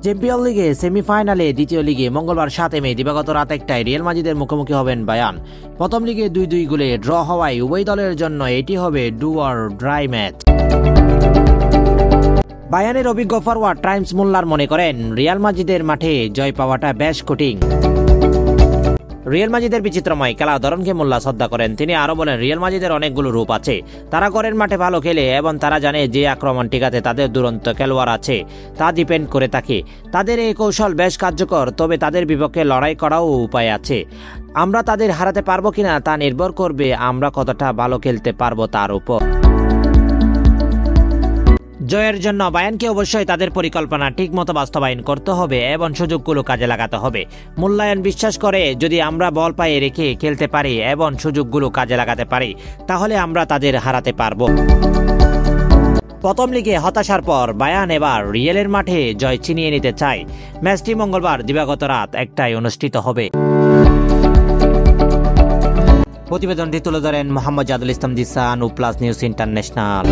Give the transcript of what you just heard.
Champion লিগে সেমিফাইনালে দ্বিতীয় লিগে মঙ্গলবার 7 মে দিবাগত রাত 1টায় রিয়াল মাদ্রিদের মুখোমুখি হবেন বায়ার্ন। প্রথম লিগে 2-2 গোলে ড্র হওয়ায় উভয় দলের জন্য এটি হবে ডু অর ড্রাই ম্যাচ। বায়ার্নের অভিজ্ঞ ফরওয়ার্ড ট্রাইমস মুল্লার মনে করেন রিয়াল মাদ্রিদের মাঠে জয় পাওয়াটা বেশ কঠিন। রিয়াল মাদ্রিদের বিচিত্রময় খেলার ধরনকে মোল্লা শ্রদ্ধা করেন। তিনি আরও বলেন, রিয়াল মাদ্রিদের অনেকগুলো রূপ আছে, তারা ঘরের মাঠে ভালো খেলে এবং তারা জানে যে আক্রমণ টিকাতে তাদের দুরন্ত খেলোয়াড় আছে তা ডিপেন্ড করে থাকে। তাদের এই কৌশল বেশ কার্যকর, তবে তাদের বিপক্ষে লড়াই করাও উপায় আছে। আমরা তাদের হারাতে পারবো কিনা তা নির্ভর করবে আমরা কতটা ভালো খেলতে পারবো তার উপর। জয়ের জন্য বায়ার্নকে অবশ্যই তাদের পরিকল্পনা ঠিকমতো বাস্তবায়ন করতে হবে এবং সুযোগগুলো কাজে লাগাতে হবে। মূল্যায়ন বিশ্বাস করে যদি আমরা বল পায়ে রেখে খেলতে পারি এবং সুযোগগুলো কাজে লাগাতে পারি তাহলে আমরা তাদের হারাতে পারবো। প্রথম লিগে হতাশার পর বায়ার্ন এবার রিয়ালের মাঠে জয় ছিনিয়ে নিতে চায়। ম্যাচটি মঙ্গলবার দিবাগত রাত 1টায় অনুষ্ঠিত হবে। প্রতিবেদনটি তুলে ধরেন মোহাম্মদ জাদুল ইসলাম দিসান ও প্লাস নিউজ ইন্টারন্যাশনাল।